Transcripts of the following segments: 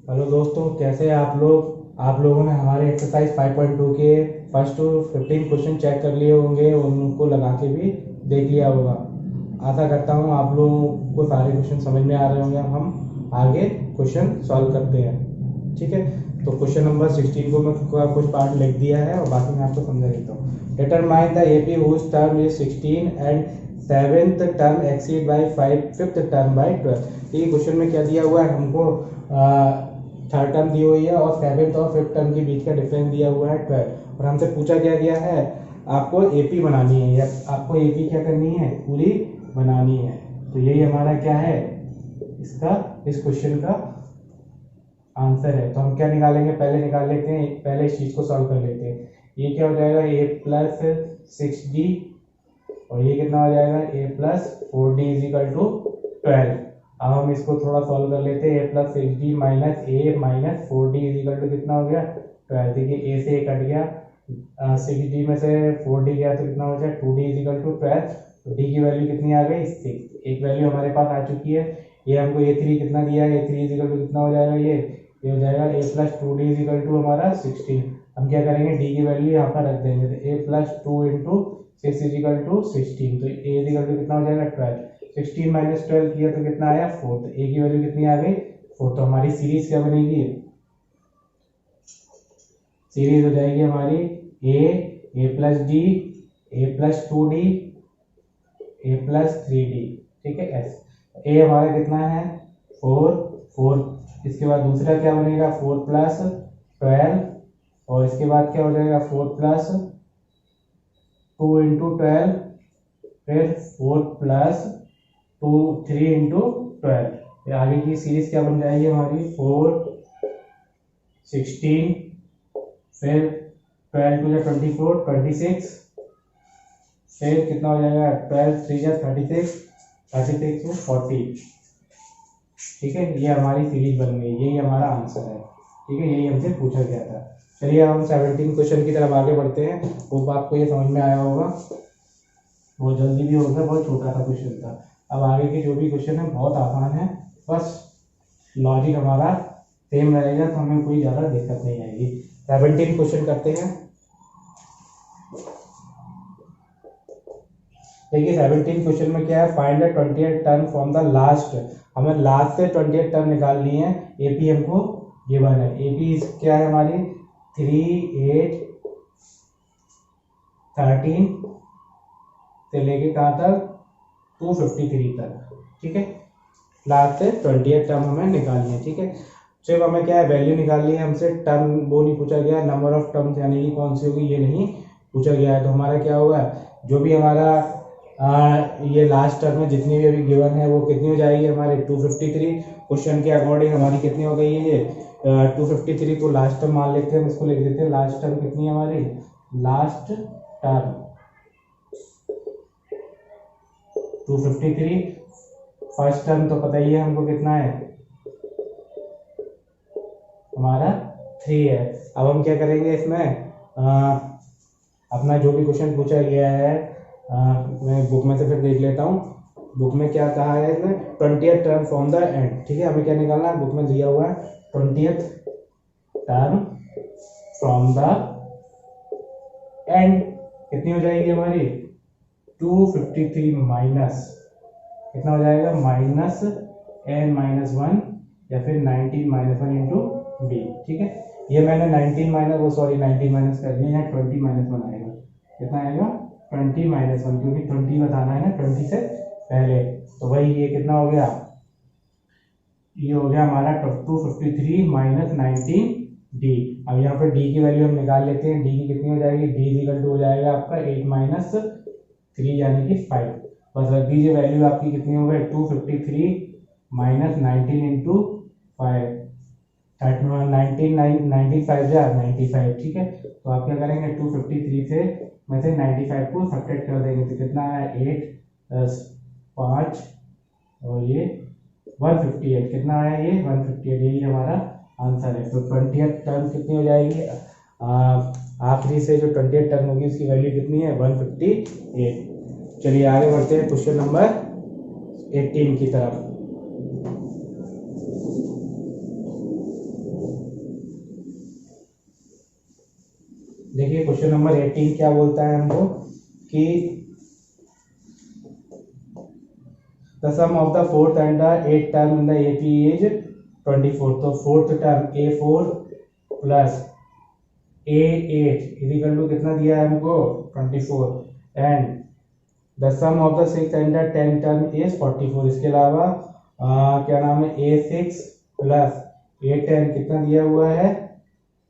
Hello दोस्तों, कैसे हैं आप लोग। आप लोगों ने हमारे एक्सरसाइज 5.2 के फर्स्ट टू 15 क्वेश्चन चेक कर लिए होंगे, उनको लगा के भी देख लिया होगा। आशा करता हूँ आप लोगों को सारे क्वेश्चन समझ में आ रहे होंगे। हम आगे क्वेश्चन सॉल्व करते हैं, ठीक है। तो क्वेश्चन नंबर 16 को मैं कुछ पार्ट लिख दिया है और बाकी मैं आपको समझा देता हूँ। Determine the AP whose term is 16 and seventh term exceed by 5 fifth term by 12। ये क्वेश्चन में क्या दिया हुआ है हमको, थर्ड टर्म दी हुई है और सेवेंथ और फिफ्थ टर्म के बीच का डिफरेंस दिया हुआ है 12। और हमसे पूछा क्या गया है, आपको एपी बनानी है या आपको एपी क्या करनी है, पूरी बनानी है। तो यही हमारा क्या है, इसका इस क्वेश्चन का आंसर है। तो हम क्या निकालेंगे, पहले निकाल लेते हैं, पहले इस चीज को सॉल्व कर लेते हैं। ये क्या हो जाएगा, ए प्लस 6d और ये कितना हो जाएगा, A plus 4d is equal to 12। अब हम इसको थोड़ा सॉल्व कर लेते हैं। A plus 6d minus A minus 4d is equal to कितना हो गया, 12। देखिए ए से ए कट गया, 6d में से 4d गया तो कितना हो जाए, 2d इज इक्वल टू 12। तो d की वैल्यू कितनी आ गई, 6। एक वैल्यू हमारे पास आ चुकी है। ये हमको a3 कितना दिया है, a3 इज इक्वल टू कितना हो जाएगा, ये हो जाएगा a plus 2d is equal to हमारा 16। हम क्या करेंगे, d की वैल्यू यहाँ पर रख देंगे। तो a plus 2 into 6 is equal to 16। तो a इज इक्वल टू कितना हो जाएगा, 12। 16 माइनस 12 किया तो कितना आया, 4। तो a की वैल्यू कितनी आ गई, 4। तो हमारी सीरीज क्या बनेगी, सीरीज हो जाएगी हमारी a plus d, a plus 2d, a plus 3d, ठीक है। s a हमारा कितना है, 4। इसके बाद दूसरा क्या बनेगा, 4 प्लस 12 और इसके बाद क्या हो जाएगा, 4 प्लस 2 इंटू 12, फिर 4 प्लस 3 इंटू 12। आगे की सीरीज क्या बन जाएगी हमारी, 4 16 फिर 12 टू 24 26, फिर कितना हो जाएगा, 12 3 36 36 टू 40, ठीक है। ये हमारी सीरीज बन गई, यही हमारा आंसर है, ठीक है। यही हमसे पूछा गया था। चलिए हम 17 क्वेश्चन की तरफ आगे बढ़ते हैं। होप आपको ये समझ में आया होगा, बहुत जल्दी भी होगा, बहुत छोटा सा क्वेश्चन था। अब आगे के जो भी क्वेश्चन है बहुत आसान है, बस लॉजिक हमारा सेम रहेगा तो हमें कोई ज़्यादा दिक्कत नहीं आएगी। 17 क्वेश्चन करते हैं। देखिए 17 क्वेश्चन में क्या है, find the 20th term from the last. हमें लास्ट से 20th टर्म निकाल लिए हैं। एपी हमको गिवन है। एपी क्या है हमारी, 3 8 13 से लेके कहाँ तक, 253 तक, ठीक है। लास्ट से 20th टर्म हमें निकालनी है, ठीक है। सिर्फ हमें क्या है, वैल्यू निकालनी है। हमसे टर्म वो नहीं पूछा गया, नंबर ऑफ टर्म्स यानी कि कौन सी होगी ये नहीं पूछा गया है। तो हमारा क्या होगा, जो भी हमारा ये लास्ट टर्म में जितनी भी अभी गिवन है वो कितनी हो जाएगी हमारे, 253। क्वेश्चन के अकॉर्डिंग हमारी कितनी हो गई है ये, 253 को लास्ट टर्म मान लेते हैं, हम इसको लिख देते हैं। लास्ट टर्म कितनी है हमारी, लास्ट टर्म 253। फर्स्ट टर्म तो पता ही है हमको कितना है, हमारा 3 है। अब हम क्या करेंगे इसमें, अपना जो भी क्वेश्चन पूछा गया है, मैं बुक में से फिर देख लेता हूँ। बुक में क्या कहा है इसमें, 20th term from the end, ठीक है। हमें क्या निकालना है, बुक में दिया हुआ है 20th term from the end. कितनी हो जाएगी हमारी, 253 माइनस कितना हो जाएगा, माइनस n माइनस 1 या फिर 19 माइनस 1 इंटू डी, ठीक है। ये मैंने 19 माइनस 19 कर दिया, यहाँ 20 माइनस 1 आएगा। कितना आएगा, 20 माइनस 1, क्योंकि 20 बताना है ना 20 से पहले। तो वही ये कितना हो गया, ये हो गया हमारा 253 माइनस 19 डी। अब यहाँ पे डी की वैल्यू हम निकाल लेते हैं। डी की कितनी हो जाएगी, डी इक्वल टू हो जाएगा आपका 8 माइनस 3 यानी कि 5। बस रख दीजिए, वैल्यू आपकी कितनी हो गई, 253 माइनस 19 इंटू 5, 95, ठीक है। तो आप क्या करेंगे, 253 से में से 95 को सब्ट्रैक्ट कर देंगे तो कितना है, 8 + 5 और ये 158, कितना आया ये 158, यही हमारा आंसर है। तो 20th टर्म कितनी हो जाएगी, आखिरी से जो 20th टर्म होगी उसकी वैल्यू कितनी है, 158। चलिए आगे बढ़ते हैं क्वेश्चन नंबर 18 की तरफ। देखिए क्वेश्चन नंबर 18 क्या बोलता है हमको कि the sum of the fourth and the eighth term in the AP is 24। तो fourth term A4 plus A8 is equal to कितना दिया है हमको 24 and the sum of the six and the tenth term is 44। इसके अलावा क्या नाम है A6 प्लस A10 कितना दिया हुआ है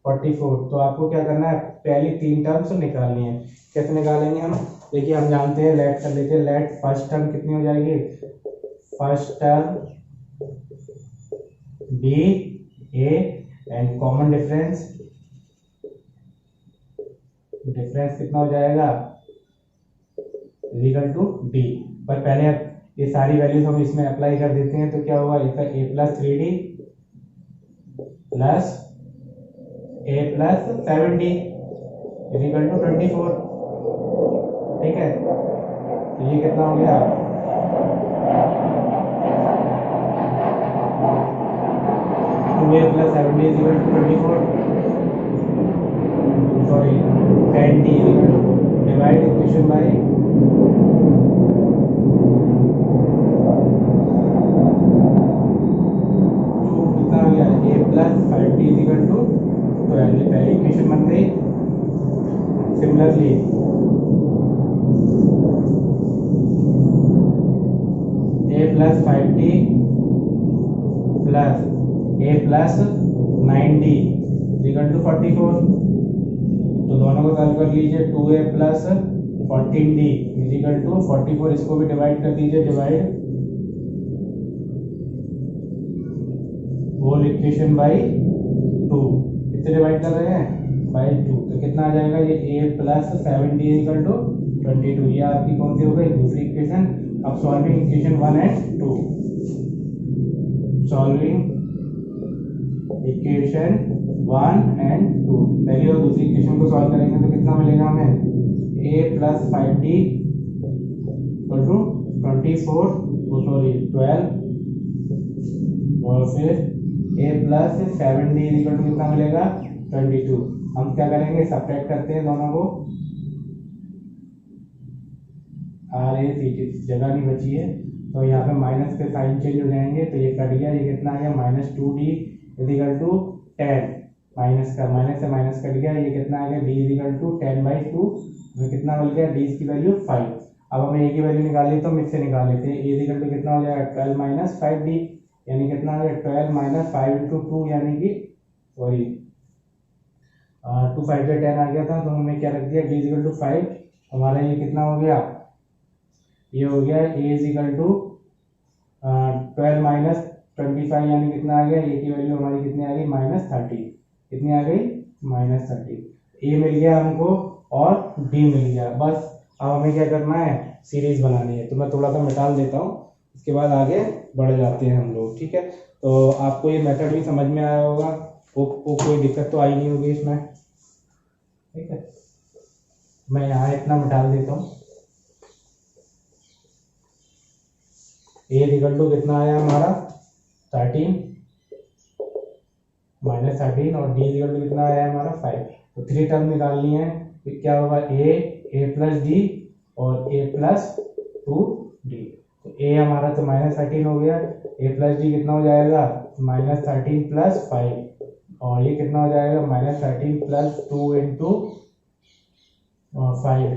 44। तो आपको क्या करना है पहली तीन टर्म्स निकालनी है। कैसे निकालेंगे हम, देखिए हम जानते हैं लेट कर लेते हैं। लेट फर्स्ट टर्म कितनी हो जाएगी, first term B A and common difference कितना हो जाएगा इक्वल टू D। पर पहले ये सारी वैल्यूज हम इसमें अप्लाई कर देते हैं। तो क्या होगा इसका A plus 3D plus A plus 7D equal to 24। ठीक है, तो ये कितना हो गया 2A plus 7D equal to 24, sorry 10D equal to divide equation by कितना हो गया A plus 5D equal to 12। ये पहली इक्वेशन बन गई। Similarly A plus 5D plus A plus 9D equal to 44। तो दोनों को सॉल्व कर लीजिए। 2A plus 14D equal to 44। इसको भी डिवाइड कर दीजिए, डिवाइड होल इक्वेशन बाई 2। कितने डिवाइड कर रहे हैं बाई 2। तो कितना आ जाएगा ये A plus 7D equal to 22। ये आपकी कौन सी हो गई दूसरी इक्वेशन। अब solving equation 1 and 2, solving equation 1 and 2 पहली और दूसरी इक्वेशन को सॉल्व करेंगे तो कितना मिलेगा हमें A plus 5D equal to 24 sorry 12 और फिर A plus 7D equal to कितना मिलेगा 22। हम क्या करेंगे सब्ट्रैक्ट करते हैं दोनों को। RACT जगह नहीं बची है तो यहाँ पे माइनस के साइन चेंज हो जाएंगे। तो ये कट गया, ये कितना आ गया minus 2D equal to 10। Minus का माइनस से माइनस कट गया, ये कितना आ गया D इक्वल टू 10/2। हमें कितना मिल गया D की वैल्यू 5। अब हमें A की वैल्यू निकाली तो मिक्स से निकाल लेते हैं। A इक्वल टू कितना हो जाएगा 12 माइनस 5D यानी कितना आ गया 12 माइनस 5 इंटू 2 यानी कि सॉरी 2 5 का 10 आ गया था। तो हमने क्या रख दिया D इक्वल टू 5। हमारा ये कितना हो गया, ये हो गया A इक्वल टू 12 माइनस 25 यानी कितना आ गया A की वैल्यू हमारी कितनी आ गई -30। कितनी आ गई -30। A मिल गया हमको और D मिल गया। बस अब हमें क्या करना है सीरीज बनानी है। तो मैं थोड़ा सा मिटाल देता हूँ, इसके बाद आगे बढ़ जाते हैं हम लोग। ठीक है, तो आपको ये मेथड भी समझ में आया होगा, कोई दिक्कत तो आई नहीं होगी इसमें। ठीक है, मैं यहाँ इतना मिटाल देता हूँ। A इक्वल टू कितना आया हमारा 13 -13 और D इक्वल टू कितना आया हमारा 5। तो 3 टर्म निकालनी है। तो क्या होगा A प्लस D और A प्लस 2D। तो A हमारा तो -13 हो गया, A प्लस D कितना हो जाएगा -13 प्लस 5 और ये कितना हो जाएगा -13 प्लस 2 इंटू 5।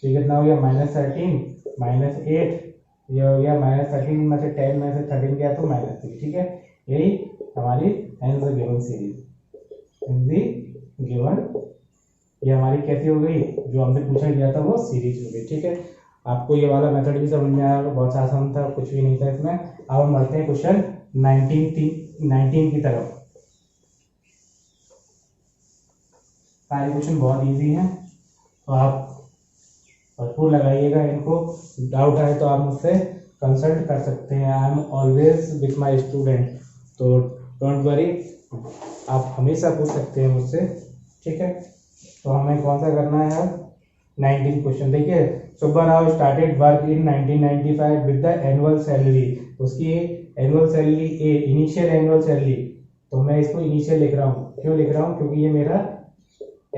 ये कितना हो गया -13 -8। ये हो गया -13 में से 10 में से 13 गया तो -3। ठीक है, यही हमारी hence the given सीरीज ये हमारी कैसी हो गई, जो हमसे पूछा गया था वो सीरीज हो गई। ठीक है, आपको ये वाला मेथड भी समझ में आया, बहुत आसान था, कुछ भी नहीं था इसमें। अब हम बढ़ते हैं क्वेश्चन 19 की तरफ। सारे क्वेश्चन बहुत इजी हैं, तो आप भरपूर लगाइएगा इनको। डाउट आए तो आप मुझसे कंसल्ट कर सकते हैं। I am always with my student, तो डोंट वरी, आप हमेशा पूछ सकते हैं मुझसे। ठीक है, तो हमें कौन सा करना है अब 19 क्वेश्चन। देखिए, Subba Rao started work in 1995 with the annual salary. उसकी annual salary initial annual salary, तो मैं इसको इनिशियल लिख रहा हूँ। क्यों लिख रहा हूँ, क्योंकि ये मेरा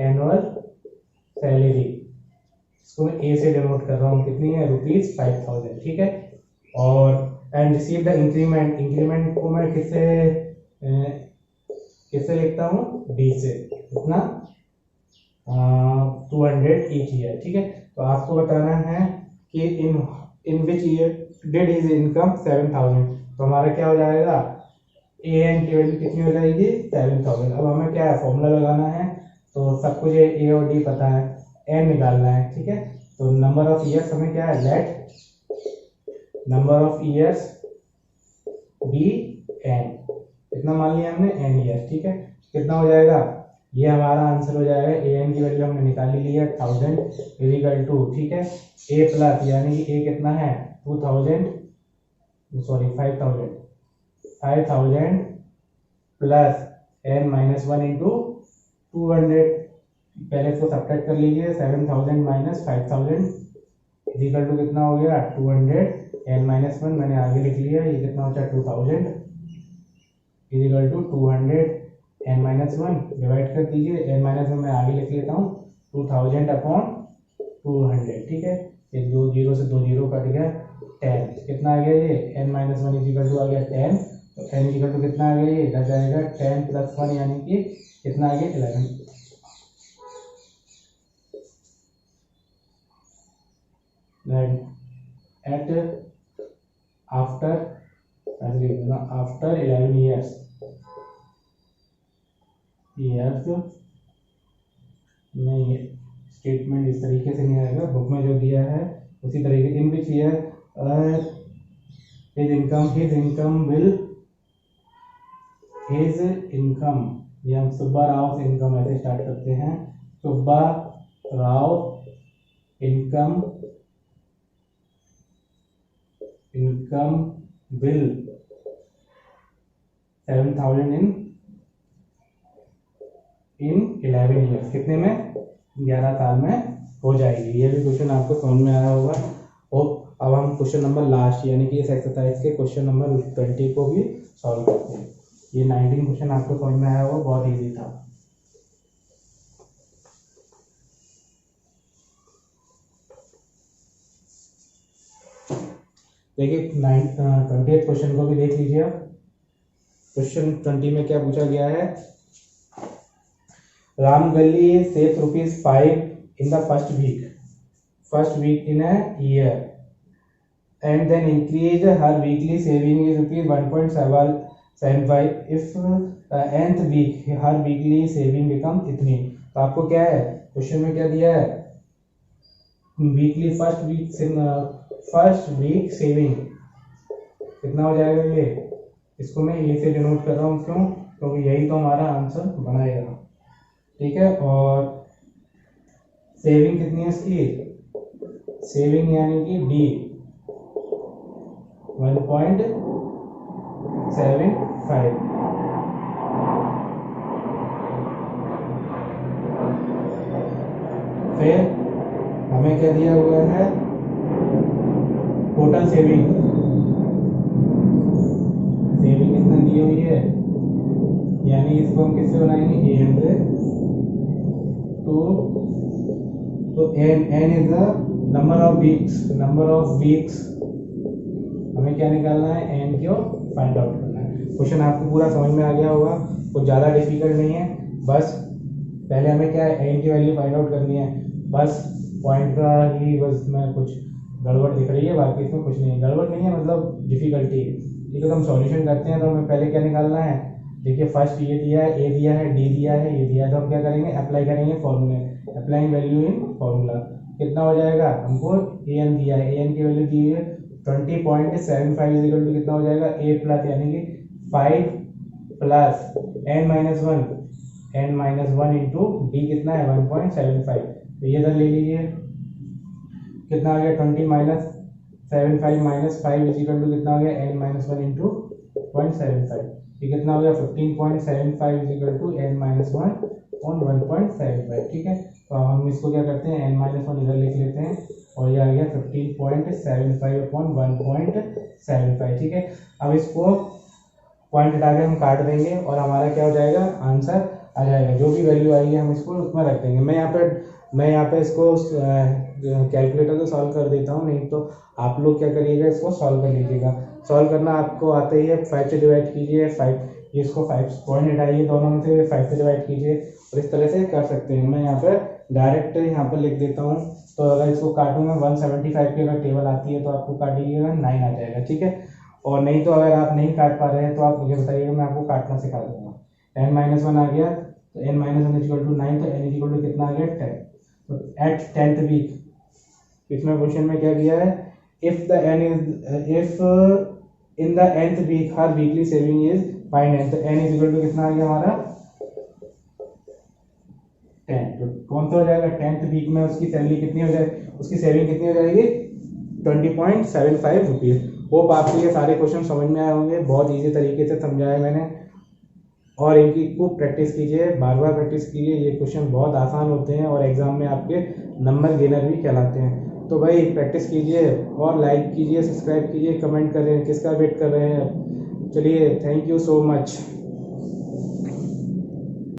एनुअल सैलरी, इसको मैं ए से डिनोट कर रहा हूँ, कितनी है ₹5000, ठीक है। और and receive the increment, increment को मैं किससे लिखता हूँ, डी से, कितना 200 ईच ईयर, ठीक है। तो आपको बताना है कि in which year did his income 7000, तो हमारा क्या हो जाएगा, ए एन की वैल्यू कितनी हो जाएगी 7000। अब हमें क्या है, फॉर्मूला लगाना है, तो सब कुछ ए और डी पता है, एन निकालना है, ठीक है। तो नंबर ऑफ ईयर्स हमें क्या है, let number of years be n, कितना मान लिया हमने, एन ईयर्स, ठीक है। कितना हो जाएगा, ये हमारा आंसर हो जाएगा, ए एन की वैल्यू हमने निकाली ली है 1000 इजिकल टू, ठीक है, ए प्लस, यानी कि ए कितना है 5000 प्लस एन माइनस 1 इंटू 200, पहले इसको सब्ट्रैक्ट कर लीजिए, 7000 माइनस 5000 इजिकल टू कितना हो गया 200, एन माइनस 1 मैंने आगे लिख लिया, ये कितना होता है 2000 is equal to 200 n minus 1 divide कर दीजिए, एन माइनस 1 मैं आगे लिख लेता हूँ 2000 अपॉन 200, ठीक है। ये 2 जीरो से 2 जीरो कट गया, 10 कितना आ गया, ये एन माइनस 1 इजिकल टू आ गया 10, तो एन इजिकल टू कितना आ गया, ये इधर जाएगा 10 प्लस 1 यानी कि कितना आ गया 11। एट आफ्टर 11 years नहीं, स्टेटमेंट इस तरीके से नहीं आएगा, बुक में जो दिया है उसी तरीके, इन विच ईयर हिज इनकम, ये हम सुब्बा राव से इनकम ऐसे स्टार्ट करते हैं, सुब्बा राव इनकम बिल 7000 इन 11 ईयर्स, कितने में 11 साल में हो जाएगी। ये भी क्वेश्चन आपको समझ में आया होगा। और अब हम क्वेश्चन नंबर लास्ट यानी कि इस एक्सरसाइज के क्वेश्चन नंबर 20 को भी सॉल्व करते हैं। ये 19 क्वेश्चन आपको समझ में आया होगा, बहुत इजी था। देखिए 20th क्वेश्चन को भी देख लीजिए आप। क्वेश्चन 20 में क्या पूछा गया है, Ramgali saves ₹5 in the first week in a year and then increase her weekly saving is ₹1.75 if nth week her weekly saving become इतनी। तो आपको क्या है, क्वेश्चन में क्या दिया है, वीकली फर्स्ट वीक सेविंग कितना हो जाएगा, ये इसको मैं ए से डिनोट कर रहा हूँ, क्यों, क्योंकि यही तो हमारा आंसर बनाएगा, ठीक है। और सेविंग कितनी है इसकी, सेविंग यानी कि डी 1.75, फिर हमें क्या दिया हुआ है, टोटल सेविंग कितना दी हुई है, यानी इसको हम किससे बनाएंगे, तो n is the number of weeks, हमें क्या निकालना है, n को फाइंड आउट करना है। क्वेश्चन आपको पूरा समझ में आ गया होगा, कुछ ज़्यादा डिफिकल्ट नहीं है, बस पहले हमें क्या है, n की वैल्यू फाइंड आउट करनी है, बस पॉइंट का ही बस में कुछ गड़बड़ दिख रही है, बाकी इसमें कुछ नहीं है, गड़बड़ नहीं है मतलब डिफिकल्टी है, ठीक है। तो हम सॉल्यूशन करते हैं, तो हमें पहले क्या निकालना है, देखिए फर्स्ट ये दिया है, ए दिया है, डी दिया है, ये दिया है, तो हम क्या करेंगे, अप्लाई करेंगे फॉर्मूले, अप्लाइंग वैल्यू इन फॉर्मूला, कितना हो जाएगा, हमको ए एन दिया है, ए एन की वैल्यू दी है 20.75 इक्वल टू कितना हो जाएगा, ए प्लस यानी कि 5 plus n minus 1 into d कितना है 1.75, तो ये इधर ले लीजिए, कितना आ गया 20 माइनस 75 माइनस 5 इक्वल टू कितना हो गया, एन माइनस 1 इंटू 0.75, ये कितना हो गया 15.75 equal to n minus 1 on 1.75, ठीक है। तो अब हम इसको क्या करते हैं, एन माइनस 1 इधर लिख लेते हैं, और ये आ गया 15.75 अपॉन 1.75, ठीक है। अब इसको पॉइंट हटा के हम काट देंगे और हमारा क्या हो जाएगा, आंसर आ जाएगा, जो भी वैल्यू आएगी हम इसको उसमें रख देंगे। मैं यहाँ पर मैं यहाँ पे इसको कैलकुलेटर से सॉल्व कर देता हूँ, नहीं तो आप लोग क्या करिएगा, इसको सॉल्व कर लीजिएगा। सॉल्व करना आपको आता ही है। 5 से डिवाइड कीजिए, 5 ये इसको 5 पॉइंट हटाइए दोनों में से, 5 से डिवाइड कीजिए और इस तरह से कर सकते हैं। मैं यहाँ पर डायरेक्ट यहाँ पर लिख देता हूँ। तो अगर इसको काटूंगा 175 की अगर टेबल आती है तो आपको काटिएगा 9 आ जाएगा, ठीक है। और नहीं तो अगर आप नहीं काट पा रहे हैं तो आप मुझे बताइएगा, मैं आपको काटना सिखा दूंगा। n-1 आ गया तो n-1 इक्वल टू 9, तो n इक्वल टू कितना आ गया 10। तो एट 10th वीक इसमें क्वेश्चन में क्या किया है, if in the nth week her weekly saving is find n, तो n इज इक्वल टू कितना आ गया हमारा 10। तो कौन सा हो जाएगा 10th वीक में उसकी सैलरी कितनी हो जाएगी, उसकी सेविंग कितनी हो जाएगी 20.75 रुपीज़। होप आपको ये सारे क्वेश्चन समझ में आए होंगे, बहुत इजी तरीके से समझाया मैंने। और इनकी खूब प्रैक्टिस कीजिए, बार बार प्रैक्टिस कीजिए, ये क्वेश्चन बहुत आसान होते हैं और एग्जाम में आपके नंबर गेनर भी कहलाते हैं। तो भाई प्रैक्टिस कीजिए और लाइक कीजिए, सब्सक्राइब कीजिए, कमेंट करें, किसका वेट कर रहे हैं। चलिए, थैंक यू सो मच।